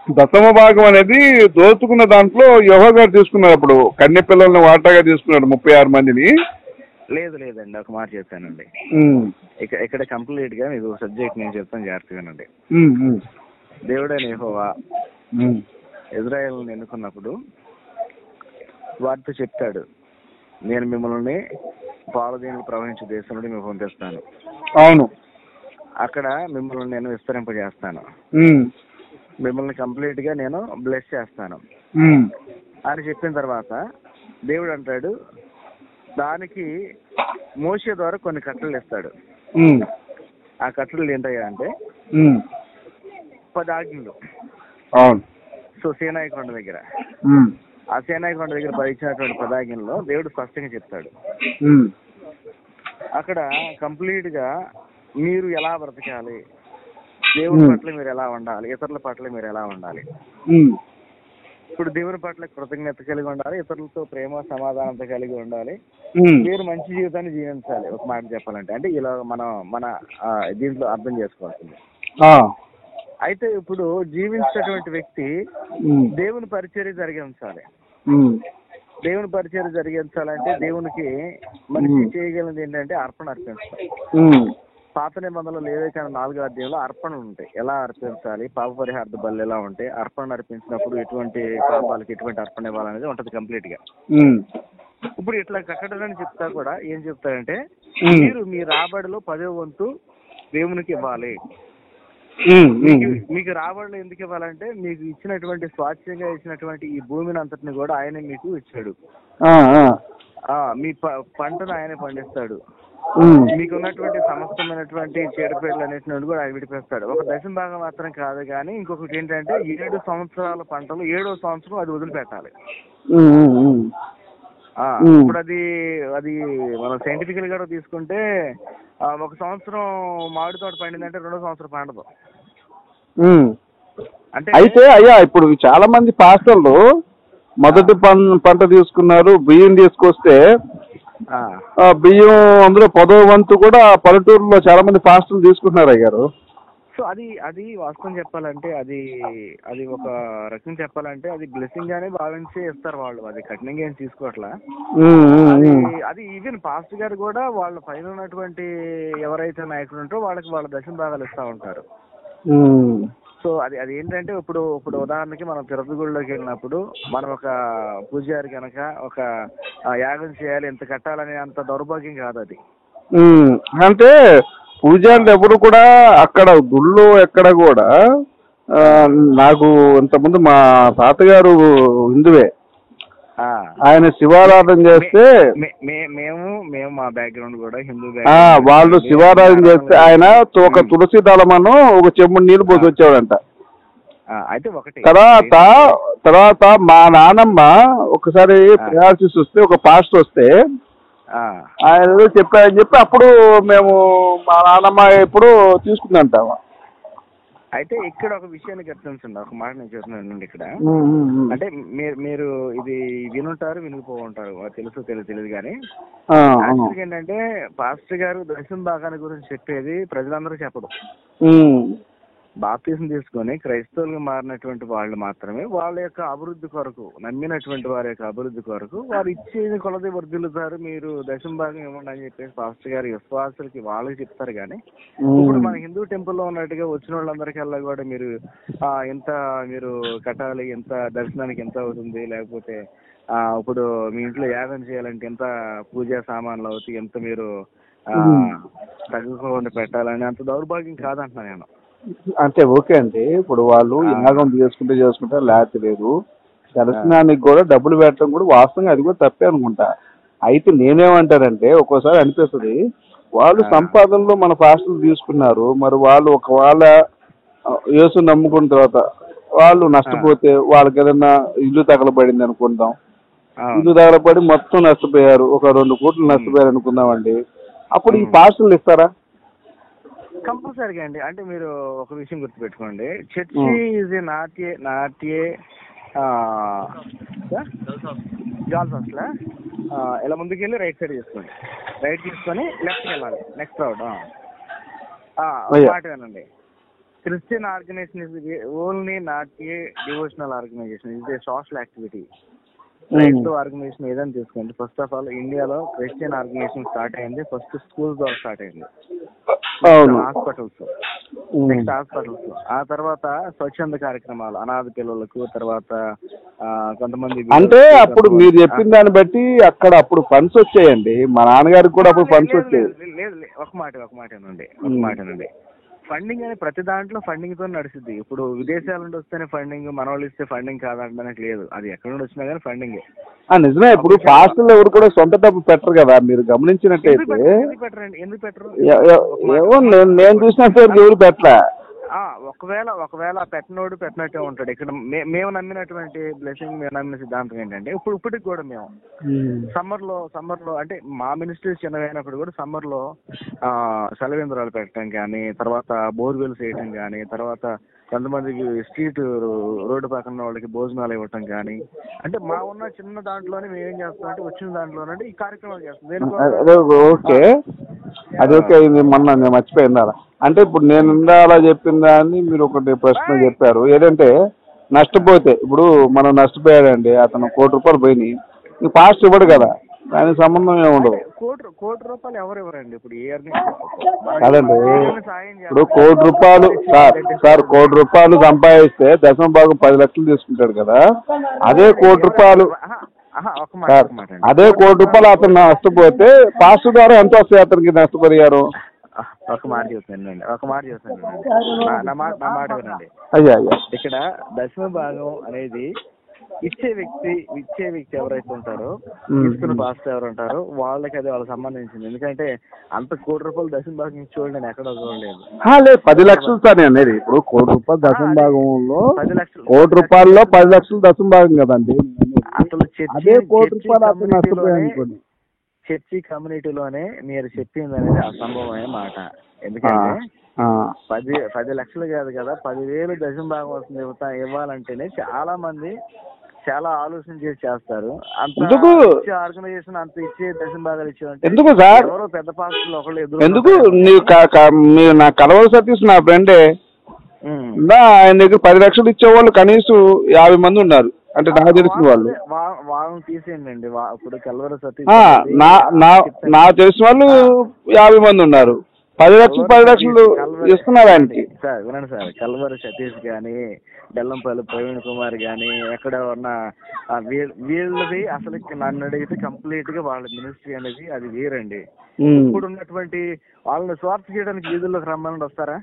దశమ భాగం అనేది దోచుకున్న దాంట్లో యెహోవా గారు తీసుకున్నారు. అప్పుడు కన్య పిల్లల్ని వాటాగా తీసుకున్నాడు 36 మందిని. లేదండి, ఒక మాట చెప్తానండి. ఇక్కడ కంప్లీట్ గా మీకు సబ్జెక్ట్ నేను చెప్తాను జాగ్రత్తగానండి. దేవుడైన యెహోవా ఇజ్రాయేల్ని ఎన్నుకున్నప్పుడు వారితో చెప్తాడు, నేను మిమ్మల్ని పాలదీనులు ప్రవహించే దేశం నుండి మేము పంపిస్తాను. అవును. అక్కడ మిమ్మల్ని నేను విస్తరింపజేస్తాను, మిమ్మల్ని కంప్లీట్ గా నేను బ్లెస్ చేస్తాను అని చెప్పిన తర్వాత దేవుడు అంటాడు, దానికి మోషే ద్వారా కొన్ని కట్టలు ఇస్తాడు. ఆ కట్టలు ఏంటయ్యా అంటే 10 ఆజ్ఞలు. సో సీనాయి కొండ దగ్గర ఆ సీనాయి కొండ దగ్గర ఇచ్చినటువంటి 10 ఆజ్ఞల్లో దేవుడు స్పష్టంగా చెప్తాడు. అక్కడ కంప్లీట్ గా మీరు ఎలా బ్రతకాలి, దేవుని పట్ల మీరు ఎలా ఉండాలి, ఇతరుల పట్ల మీరు ఎలా ఉండాలి. ఇప్పుడు దేవుని పట్ల కృతజ్ఞత కలిగి ఉండాలి, ఇతరులతో ప్రేమ సమాధానంతో కలిగి ఉండాలి, మీరు మంచి జీవితాన్ని జీవించాలి. ఒక మాట చెప్పాలంటే అంటే ఇలా మన దీంట్లో అర్థం చేసుకోవాల్సింది. అయితే ఇప్పుడు జీవించేటువంటి వ్యక్తి దేవుని పరిచర్య జరిగించాలి. దేవుని పరిచర్య జరిగించాలంటే దేవునికి మనిషి చేయగలిగింది ఏంటంటే అర్పణ అర్పించాలి. పాత నిబంధనలు ఏవైతే 4వ అధ్యాయంలో అర్పణలు ఉంటాయి. ఎలా అర్పించాలి, పాప పరిహార్థ బలు ఎలా ఉంటాయి, అర్పణ అర్పించినప్పుడు ఎటువంటి పాపాలకి ఎటువంటి అర్పణ ఇవ్వాలనేది ఉంటది కంప్లీట్ గా. ఇప్పుడు ఇట్లా కట్టడని చెప్తా కూడా ఏం చెప్తారంటే మీరు మీ రాబడిలో 10వ వంతు దేవునికి ఇవ్వాలి. మీకు రాబడిలో ఎందుకు ఇవ్వాలంటే మీకు ఇచ్చినటువంటి స్వాస్థ్యంగా ఇచ్చినటువంటి ఈ భూమిని అంతటిని కూడా ఆయనే మీకు ఇచ్చాడు. మీ పంటను ఆయనే పండిస్తాడు. మీకున్నటువంటి సమస్తమైనటువంటి చీడపీడలు అన్నింటిని కూడా ఆయన విడిపేస్తాడు. ఒక దశమ భాగం మాత్రం కాదు కానీ ఇంకొకటి ఏంటంటే 7 సంవత్సరాల పంటలు 7వ సంవత్సరం అది వదిలిపెట్టాలి. ఇప్పుడు అది మనం సైంటిఫికల్ గా తీసుకుంటే 1 సంవత్సరం మామిడి తోట పండిందంటే 2వ సంవత్సరం పండదు. అంటే అయితే అయ్యా ఇప్పుడు చాలా మంది పాస్టర్లు మొదటి పంట తీసుకున్నారు, బియ్యం తీసుకొస్తే బియ్యం అందులో 10వ వంతు కూడా పల్లెటూరులో చాలా మంది పాస్టర్లు తీసుకుంటున్నారు అయ్యారు. సో అది వాస్తవం చెప్పాలంటే అది ఒక రకం చెప్పాలంటే అది బ్లెస్సింగ్ గానే భావించి ఇస్తారు వాళ్ళు. అది కఠినంగా ఏం తీసుకోవట్లా. అది ఈవెన్ పాస్టర్ గారు కూడా వాళ్ళ పైన ఉన్నటువంటి ఎవరైతే నాయకులు ఉంటారో వాళ్ళ దశమ భాగాలు ఇస్తా ఉంటారు. సో అది ఏంటంటే ఇప్పుడు ఉదాహరణకి మనం తిరుపతి గుడిలోకి వెళ్ళినప్పుడు మనం ఒక పూజారి కనుక ఒక యాగం చేయాలి, ఇంత కట్టాలనే అంత దౌర్భాగ్యం కాదు అది. అంటే పూజారులు ఎవరు కూడా అక్కడ గుళ్ళు ఎక్కడ కూడా నాకు ఇంతకుముందు మా తాతగారు హిందువే, ఆయన శివారాధన చేస్తే మేము మా బ్యాక్గ్రౌండ్ కూడా హిందూ, వాళ్ళు శివారాధన చేస్తే ఆయన ఒక తులసి దళమను ఒక చెంబుడు నీళ్లు పోసి వచ్చేవాడంట. అయితే ఒకటి తర్వాత మా నానమ్మ ఒకసారి ప్రయాసిస్ వస్తే ఒక పాస్టర్ వస్తే ఆయన ఏదో చెప్పారని చెప్పి అప్పుడు మేము మా నాన్నమ్మ ఎప్పుడు తీసుకుందంటాం. అయితే ఇక్కడ ఒక విషయాన్ని గమనించండి, ఒక మాట నేను చెప్తున్నాను ఇక్కడ. అంటే మీరు ఇది వినుంటారు, వినుకుపోంటారు, తెలియదు కానీ ఏంటంటే పాస్టర్ గారు దశమ భాగాన్ని గురించి చెప్పేది ప్రజలందరూ చెప్పడం. బాప్తిసం తీసుకొని క్రైస్తవులుగా మారినటువంటి వాళ్ళు మాత్రమే వాళ్ళ యొక్క అభివృద్ధి కొరకు, నమ్మినటువంటి వారి యొక్క అభివృద్ధి కొరకు వారు ఇచ్చేది కొలది వర్ధిల్లుతారు, మీరు దశమ భాగం ఇవ్వండి అని చెప్పేసి పాస్టర్ గారు విశ్వాసులకి వాళ్ళకి చెప్తారు. కానీ ఇప్పుడు మన హిందూ టెంపుల్లో ఉన్నట్టుగా వచ్చిన వాళ్ళందరికల్లా కూడా మీరు ఎంత మీరు కట్టాలి, ఎంత దర్శనానికి ఎంత అవుతుంది, లేకపోతే ఇప్పుడు మీ ఇంట్లో యాగం చేయాలంటే ఎంత పూజా సామాన్లు అవుతాయి, ఎంత మీరు తగ్గుకోండి పెట్టాలని అంత దౌర్భాగ్యం కాదంటున్నా నేను. అంటే ఓకే అండి, ఇప్పుడు వాళ్ళు యాగం చేసుకుంటే లేకపోతే లేదు, దర్శనానికి కూడా డబ్బులు పెట్టడం కూడా వాస్తవంగా అది కూడా తప్పే అనుకుంటా. అయితే నేనేమంటానంటే ఒక్కోసారి అనిపిస్తుంది వాళ్ళు సంపాదనలో మన పాస్టర్లు తీసుకున్నారు, మరి వాళ్ళు ఒకవేళ యేసు నమ్ముకున్న తర్వాత వాళ్ళు నష్టపోతే వాళ్ళకి ఏదైనా ఇల్లు తగలబడింది అనుకుందాం, ఇల్లు తగలబడి మొత్తం నష్టపోయారు, ఒక 2 కోట్లు నష్టపోయారు అనుకుందామండి, అప్పుడు ఈ పాస్టర్లు ఇస్తారా? కంపల్సరీగా అండి. అంటే మీరు ఒక విషయం గుర్తుపెట్టుకోండి, church is not a girls hostel. ఇలా ముందుకెళ్ళి రైట్ సైడ్ తీసుకోండి, రైట్ తీసుకొని లెఫ్ట్కి వెళ్ళాలి, నెక్స్ట్ రౌండ్. మాట వినండి, Christian organization is only not a devotional organization, is a social activity. క్రైస్తవ ఆర్గనైజేషన్ ఏదైనా తీసుకోండి, ఫస్ట్ ఆఫ్ ఆల్ ఇండియాలో క్రిస్టియన్ ఆర్గనైజేషన్ స్టార్ట్ అయింది ఫస్ట్ స్కూల్స్ ద్వారా స్టార్ట్ అయింది, హాస్పిటల్స్, నెక్స్ట్ హాస్పిటల్స్, ఆ తర్వాత స్వచ్ఛంద కార్యక్రమాలు అనాథ పిల్లలకు, తర్వాత కొంతమంది. అంటే అప్పుడు మీరు చెప్పిన దాన్ని బట్టి అక్కడ అప్పుడు ఫండ్స్ వచ్చాయండి, మా నాన్నగారికి కూడా అప్పుడు ఫండ్స్ వచ్చాయి. లేదు, ఒక మాట ఏనండి, ఫండింగ్ అని ప్రతి దాంట్లో ఫండింగ్ తో నడుస్తుంది. ఇప్పుడు విదేశాల నుండి వస్తేనే ఫండింగ్, మన వాళ్ళు ఇస్తే ఫండింగ్ కాదంటానికి లేదు, అది ఎక్కడ నుండి వచ్చినా కానీ ఫండింగ్. నిజమే, ఇప్పుడు పాస్టర్లు ఎవరు కూడా సొంత డబ్బు పెట్టరు కదా, మీరు గమనించినట్టయితే. ఎందుకు పెట్టరు? నేను చూసినట్టు ఎవరు పెట్టరా. ఒకవేళ పెట్టినోడు పెట్టినట్టే ఉంటాడు. ఇక్కడ మేము నమ్మినటువంటి బ్లెస్సింగ్, మేము నమ్మిన సిద్ధాంతం ఏంటంటే ఇప్పటికి కూడా మేము సమ్మర్ లో అంటే మా మినిస్ట్రీ చిన్నమైనప్పుడు కూడా సమ్మర్ లో సెలవేంద్రాలు పెట్టడం కానీ, తర్వాత బోర్వెల్స్ వేయటం కానీ, తర్వాత కొంతమందికి స్ట్రీట్ రోడ్డు పక్కన వాళ్ళకి భోజనాలు ఇవ్వటం కానీ, అంటే మా ఉన్న చిన్న దాంట్లోనే మేము ఏం చేస్తాం అంటే వచ్చిన దాంట్లోనే ఈ కార్యక్రమాలు చేస్తాం. ఓకే, అది ఓకే. ఇది మొన్న నేను మర్చిపోయిందా అంటే ఇప్పుడు నేను అలా చెప్పిందా అని మీరు ఒకటి ప్రశ్న చెప్పారు, ఏదంటే నష్టపోతే ఇప్పుడు మనం నష్టపోయాడండి, అతను ₹1,00,00,000 పోయినాయి, ఈ పాస్ట్ ఇవ్వడు కదా, దానికి సంబంధం ఏముండదు. కోటి రూపాయలు ఎవరు ఇవ్వరండి ఇప్పుడు కాదండి. ఇప్పుడు ₹1,00,00,000 సార్ ₹1,00,00,000 సంపాదిస్తే దశమ భాగం 10 లక్షలు తీసుకుంటాడు కదా, అదే ₹1,00,00,000 సార్, అదే ₹1,00,00,000 అతను నష్టపోతే పాస్టర్ ద్వారా ఎంత వస్తాయి అతనికి నష్టపరిహారం? ఒక మాట చెప్తాను, నా మాట వినండి. ఇక్కడ దశమ భాగం అనేది ఇచ్చే వ్యక్తి ఎవరైతే ఉంటారో, తీసుకున్న పాస్టర్ ఎవరు ఉంటారో వాళ్ళకి అది వాళ్ళకి సంబంధించింది. ఎందుకంటే అంత ₹1,00,00,000 దశమ భాగం ఇచ్చేవాళ్ళు నేను ఎక్కడ చూడలేదు. 10 లక్షలు సార్ అనేది, ఇప్పుడు ₹1,00,00,000 దశమ భాగంలో ₹1,00,00,000 10 లక్షలు దశమ భాగం కదండి. అసలు చర్చి కమ్యూనిటీలోనే మీరు చెప్పింది అనేది అసంభవమైన మాట. ఎందుకంటే 10 లక్షలు కాదు కదా, 10,000 దశమ భాగం వస్తుంది ఇవ్వాలంటేనే చాలా మంది చాలా ఆలోచన చేసి చేస్తారు. అంత ఆర్గనైజేషన్ అంత ఇచ్చే దశమ భాగాలు ఇచ్చేదంటే ఎందుకు సార్? ఎవరో పెద్ద పాస్టర్లు ఒకళ్ళు ఎదురు. ఎందుకు మీరు నా కలవల సతీష్ నా ఫ్రెండే, ఆయన దగ్గర 10 లక్షలు ఇచ్చేవాళ్ళు కనీసం 50 మంది ఉన్నారు, అంటే నాకు తెలిసిన వాళ్ళు. వాళ్ళని తీసేయండి, ఇప్పుడు కల్వర సతీష్ నాకు తెలిసిన వాళ్ళు 50 మంది ఉన్నారు, 10 లక్షలు ఇస్తున్నారు ఆయనకి. సార్ వినండి సార్, కల్వర సతీష్ గాని, బెల్లంపల్లి ప్రవీణ్ కుమార్ గాని, ఎక్కడ ఉన్న వీళ్ళది అసలు నన్ను అడిగితే కంప్లీట్ గా వాళ్ళ మినిస్ట్రీ అనేది అది వేరండి. ఇప్పుడు ఉన్నటువంటి వాళ్ళని స్వార్థ చేయడానికి వీధుల్లోకి రమ్మని వస్తారా?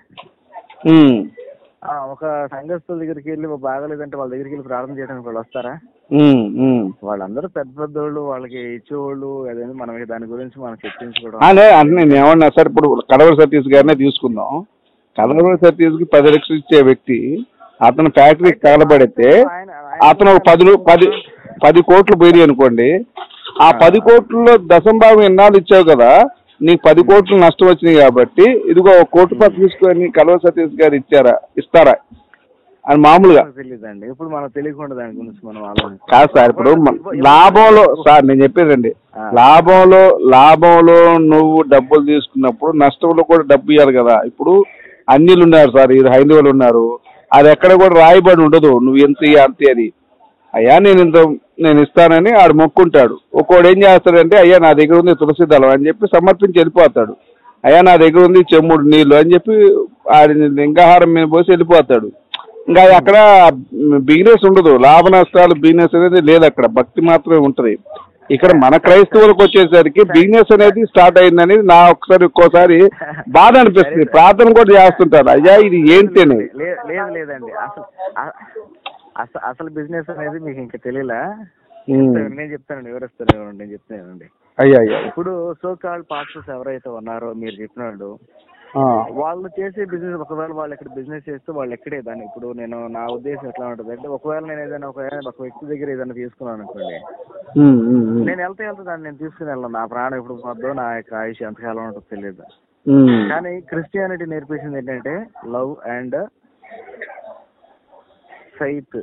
ఒక సంఘస్థుల దగ్గరికి వెళ్ళి బాగాలేదంటే వాళ్ళ దగ్గరికి వెళ్ళి ప్రార్థన చేయడానికి వాళ్ళు వస్తారా? వాళ్ళందరూ పెద్దోళ్ళు, వాళ్ళకి ఇచ్చేవాళ్ళు. అదే మనం దాని గురించి మనం చర్చించుకోవడం నేను ఏమన్నా సార్, ఇప్పుడు కలవర సతీష్ గారినే తీసుకుందాం. కలవర సతీష్ కి 10 లక్షలు ఇచ్చే వ్యక్తి అతను ఫ్యాక్టరీకి తగలబడితే అతను 10 కోట్లు పోయి అనుకోండి, ఆ 10 కోట్లలో దశమ భాగం ఎన్నాళ్ళు ఇచ్చావు కదా, నీకు 10 కోట్లు నష్టం వచ్చినాయి కాబట్టి ఇదిగో ₹1,00,00,000 తీసుకొని కలవ సతీష్ గారు ఇస్తారా అని మామూలుగా తెలియదండి. ఇప్పుడు మనకు తెలియకుండా దాని గురించి మనం కాదు సార్. ఇప్పుడు లాభంలో సార్ నేను చెప్పేదండి, లాభంలో నువ్వు డబ్బులు తీసుకున్నప్పుడు నష్టంలో కూడా డబ్బు ఇవ్వాలి కదా. ఇప్పుడు అన్యులు ఉన్నారు సార్, ఇది హైందవులు ఉన్నారు, అది ఎక్కడ కూడా రాయబడి ఉండదు నువ్వు ఎంత అంతే అని. అయ్యా నేను ఇస్తానని ఆడు మొక్కుంటాడు. ఒక్కోడు ఏం చేస్తాడంటే అయ్యా నా దగ్గర ఉంది తులసి దళం అని చెప్పి సమర్పించి వెళ్ళిపోతాడు. అయ్యా నా దగ్గర ఉంది చెమ్ముడు నీళ్ళు అని చెప్పి ఆడి లింగాహారం మీద పోసి వెళ్ళిపోతాడు. ఇంకా అక్కడ బిజినెస్ ఉండదు, లాభ నష్టాలు బిజినెస్ అనేది లేదు, అక్కడ భక్తి మాత్రమే ఉంటుంది. ఇక్కడ మన క్రైస్తవులకు వచ్చేసరికి బిజినెస్ అనేది స్టార్ట్ అయిందనేది నా ఒక్కోసారి బాధ అనిపిస్తుంది. ప్రార్థన కూడా చేస్తుంటారు, అయ్యా ఇది ఏంటి అని. లేదండి, అసలు బిజినెస్ అనేది మీకు ఇంకా తెలియలా. నేను చెప్తానండి, వివరిస్తాను, నేను చెప్తానండి. అయ్యా ఇప్పుడు సో కాల్డ్ పాస్టర్స్ ఎవరైతే ఉన్నారో మీరు చెప్పినాడు, వాళ్ళు చేసే బిజినెస్, ఒకవేళ వాళ్ళు ఇక్కడ బిజినెస్ చేస్తే వాళ్ళు ఎక్కడే దాన్ని, ఇప్పుడు నా ఉద్దేశం ఎట్లా ఉంటుంది అంటే, ఒకవేళ నేను ఏదైనా ఒక వ్యక్తి దగ్గర ఏదైనా తీసుకున్నాను అనుకోండి, నేను వెళ్తే దాన్ని నేను తీసుకుని వెళ్ళను. నా ప్రాణం ఎప్పుడు పోద్దో, నా యొక్క ఆయుష్ ఎంతకాలం ఉంటుందో తెలియదు. కానీ క్రిస్టియానిటీ నేర్పించింది ఏంటంటే లవ్ అండ్ ఫెయిత్,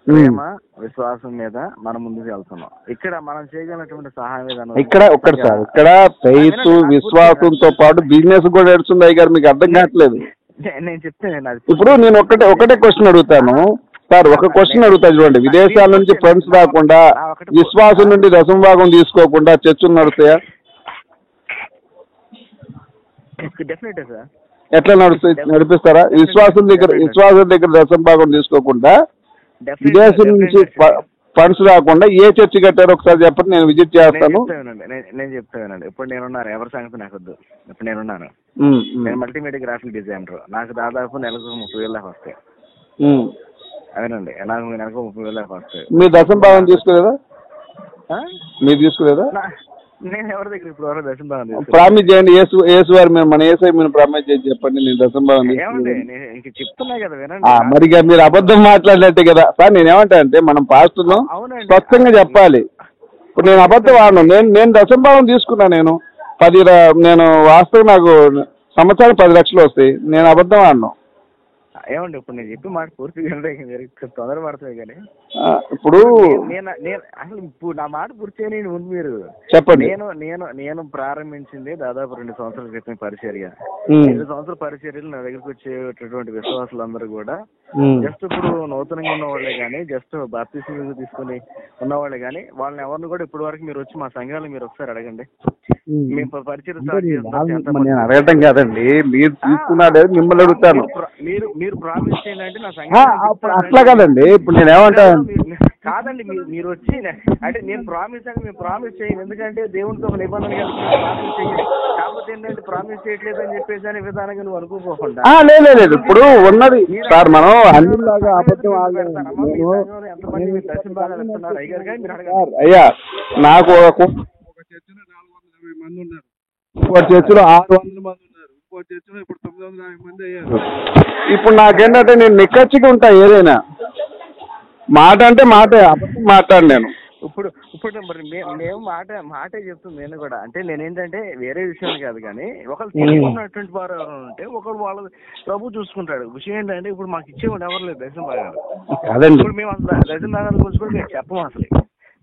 ప్రేమ విశ్వాసం మీద మనం ముందుకు వెళ్తున్నాం. ఇక్కడ మనం చేయగలిగినటువంటి సహాయం విధానం ఇక్కడ ఒక్కటి సార్, ఇక్కడ ఫెయిత్ విశ్వాసంతో పాటు బిజినెస్ కూడా నడుస్తుంది. అయ్య గారు మీకు అర్థం కావట్లేదు. నేను చెప్తాను, ఇప్పుడు నేను ఒకటే క్వశ్చన్ అడుగుతాను సార్, ఒక క్వశ్చన్ అడుగుతా చూడండి. విదేశాల నుంచి ఫండ్స్ రాకుండా, విశ్వాసం నుండి దశమ భాగం తీసుకోకుండా చర్చలు నడుస్తాయా? Definite sir. ఎట్లా నడిపిస్తారా? విశ్వాసం దగ్గర దశమ భాగం తీసుకోకుండా, విదేశం నుంచి ఫండ్స్ రాకుండా ఏ చర్చి కట్టారో ఒకసారి చెప్పండి, నేను విజిట్ చేస్తాను. నేను చెప్తానండి. ఇప్పుడు నేనున్నాను, ఎవరి సంగతి నాకు వద్దు. ఇప్పుడు నేనున్నాను, నేను మల్టీమీడియా గ్రాఫిక్ డిజైనర్. నాకు దాదాపు నెలకు 30,000 దాకా వస్తాయి. అదేనండి, నాకు నెలకు 30,000 దాకా వస్తాయి. మీరు దశమ భాగం తీసుకోలేదా? మీరు తీసుకోలేదా? నేను ఎవరి దగ్గర ఇప్పుడు వరకు దశమ భాగం ప్రామిస్ చేయండి. యేసు వారి మన ఏసై మీరు ప్రామిస్ చేసి చెప్పండి, నేను దశమ భాగం ఇంక చెప్తున్నా కదా, వినండి. మరిగా మీరు అబద్ధం మాట్లాడినట్టే కదా సార్. నేనేమంటా అంటే మనం పాస్టర్లు స్పష్టంగా చెప్పాలి. ఇప్పుడు నేను అబద్ధం ఆడను. నేను దశమ భాగం తీసుకున్నా. నేను వాస్తవం నాకు సంవత్సరానికి 10 లక్షలు వస్తాయి. నేను అబద్ధం ఆడను. ఏమండి, ఇప్పుడు నేను చెప్పి మాట పూర్తిగా తొందర పడుతుంది. కానీ ఇప్పుడు అసలు ఇప్పుడు నా మాట పూర్తి చేయని ముందు మీరు చెప్పండి. నేను ప్రారంభించింది దాదాపు 2 సంవత్సరాల క్రితం పరిచర్య. 2 సంవత్సరాల పరిచర్యలు నా దగ్గరికి వచ్చేటటువంటి విశ్వాసులందరూ కూడా జస్ట్ ఇప్పుడు నూతనంగా ఉన్నవాళ్లే కానీ, జస్ట్ బాప్తిస్మం తీసుకుని ఉన్నవాళ్లే కానీ, వాళ్ళని ఎవరిని కూడా ఇప్పటి వరకు మీరు వచ్చి మా సంఘాలు మీరు ఒకసారి అడగండి. మేము పరిచయం నేను అడగటం కాదండి, మీరు తీసుకున్నాడే మిమ్మల్ని అడుగుతాను. మీరు ప్రామిస్ చేయాలంటే నా సంఘం అట్లా కాదండి. ఇప్పుడు నేను ఏమంటాను కాదండి, మీరు వచ్చి అంటే నేను ప్రామిస్ అని మేము ప్రామిస్ చేయండి. ఎందుకంటే దేవునితో ఒక నిబంధన ప్రామిస్ చేయండి. కాకపోతే ఏంటంటే ప్రామిస్ చేయట్లేదు అని చెప్పేసి అనే విధానంగా నువ్వు అనుకోకుండా లేదు. ఇప్పుడు ఉన్నది సార్, మనం అన్నిలాగా అబద్ధం అయ్యా. నాకు ఒక చర్చిలో 420 మంది ఉన్నారు, ఇంకో చర్చిలో 600 మంది ఉన్నారు, ఇంకో చర్చిలో ఇప్పుడు 950 మంది అయ్యారు. ఇప్పుడు నాకేంటంటే నేను నిక్కచ్చిగా ఉంటా. ఏదైనా మాట అంటే మాటే, అబద్ధం మాట్లాడు నేను. ఇప్పుడు మరి మేము మాటే చెప్తుంది. నేను కూడా అంటే నేనేంటంటే వేరే విషయం కాదు, కానీ ఒకళ్ళు తీసుకున్నటువంటి వారు ఎవరైనా ఉంటే ఒకళ్ళు వాళ్ళ ప్రభు చూసుకుంటాడు. విషయం ఏంటంటే ఇప్పుడు మాకు ఇచ్చేవాడు ఎవరు లేదు దశమ భాగాలు. ఇప్పుడు మేము అసలు దశమ భాగాల గురించి కూడా మేము చెప్పము. అసలు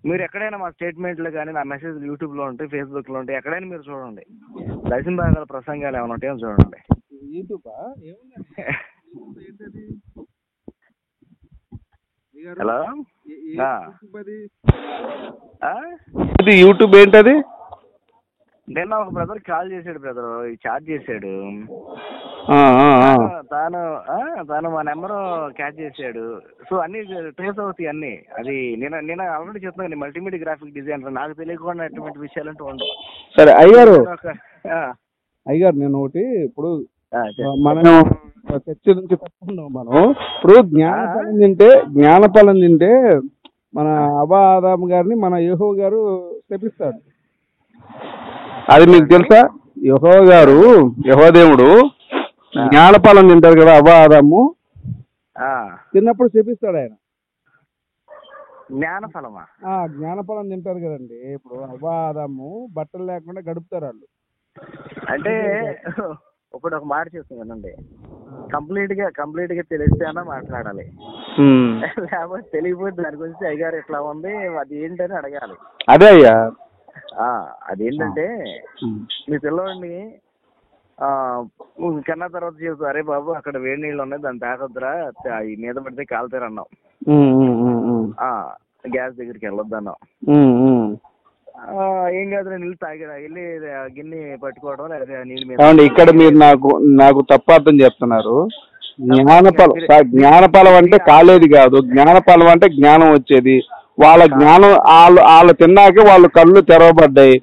మీరు ఎక్కడైనా మా స్టేట్మెంట్లు కానీ, నా మెసేజ్ యూట్యూబ్లో ఉంటాయి, ఫేస్బుక్లో ఉంటాయి, ఎక్కడైనా మీరు చూడండి. దశమ భాగాల ప్రసంగాలు ఏమైనా ఉంటాయో చూడండి. హలో, యూట్యూబ్ ఏంటది? నిన్న ఒక బ్రదర్ కాల్ చేశాడు, బ్రదర్ చాట్ చేశాడు. తను మా నెంబర్ క్యాచ్ చేశాడు. సో అన్ని ట్రేస్ అవుతాయి అన్ని. అది నేను ఆల్రెడీ చెప్తున్నాను, మల్టీమీడియా గ్రాఫిక్ డిజైనర్. నాకు తెలియకుండా అటువంటి విషయాలు అంటూ ఉండవు. సరే అయ్యారు నేను ఒకటి ఇప్పుడు మనం చర్చ నుంచి తప్పుకున్నాం. మనం ఇప్పుడు జ్ఞానఫలం తింటే మన ఆదాము గారిని మన యెహోవా గారు శపిస్తాడు. అది మీకు తెలుసా? యెహోవా దేవుడు జ్ఞానఫలం తింటారు కదా, ఆదాము తిన్నప్పుడు శపిస్తాడు ఆయన. జ్ఞానఫలం తింటారు కదండి. ఇప్పుడు ఆదాము బట్టలు లేకుండా గడుపుతారు వాళ్ళు. అంటే ఇప్పుడు ఒక మాట చెప్తున్నానండి, కంప్లీట్ గా తెలిస్తే అన్నా మాట్లాడాలి, లేకపోతే తెలియకపోతే దాని గురించి అయ్యగారు ఎట్లా ఉంది అది ఏంటని అడగాలి. అదే అయ్యా, అదేంటంటే మీ పిల్లవాడిని కన్నా తర్వాత చెబుతా, అరే బాబు అక్కడ వేడి నీళ్ళు ఉన్నాయి దాన్ని తాగొద్దురా, ఈ మీద పడితే కాలుతారు అన్నాం. గ్యాస్ దగ్గరికి వెళ్ళొద్దు అన్నాం. ఏం కాదు నీళ్ళు తాగిరా, వెళ్ళి గిన్నె పట్టుకోవడం లేదా నీళ్ళు మీద. ఇక్కడ మీరు నాకు తప్పు అర్థం చెప్తున్నారు. జ్ఞానఫలం అంటే కాలేది కాదు, జ్ఞానఫలం అంటే జ్ఞానం వచ్చేది. వాళ్ళ జ్ఞానం వాళ్ళు తిన్నాకే వాళ్ళ కళ్ళు తెరవబడ్డాయి.